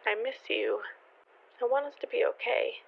I miss you. I want us to be okay.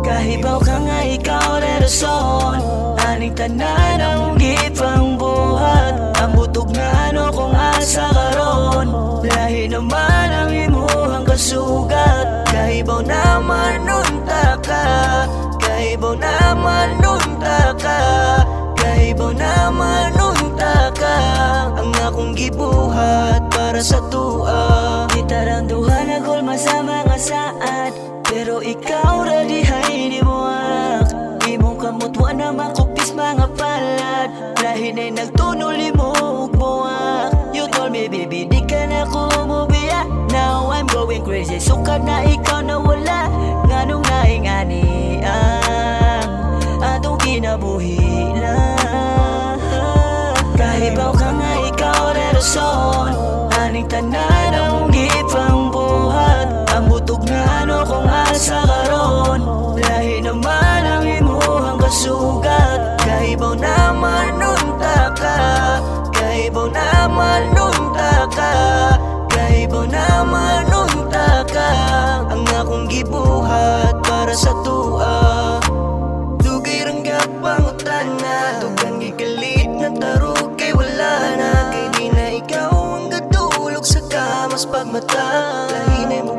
Kahibaw ka nga ikaw relasyon, aning tanan ang gipang buhat. Ang butog na ano kung asa karon, lahi naman ang imuhang kasugat. Kahibaw naman nunta ka, kahibaw naman nunta ka, kahibaw naman nunta ka. Ang akong gibuhat para sa tua, gitarang duha na gulma sa mga saad. Pero ikaw radihay di buwak, imong kamot wa na makupis mga palad. Lahin ay nagtunol mo ug buwak. You told me baby di ka na kumubiya. Now I'm going crazy, sukad na ikaw na wala. Nganong naingani ang atong kinabuhi lang. Kahibaw ka nga ikaw relasyon, aning tanan ang gipang buhat. Ang butog na ano kung asa karon, lahi naman ang imuhang kasugat. Kahibaw naman nunta ka, kahibaw naman nunta ka, kahibaw naman nunta ka. Ang akong gibuhat para sa tua, dugay ranggap pangutan na, dugang gigalit na tarog kay wala na. Kay di na ikaw ang gadulog sa kamas pagmata, lahi na mo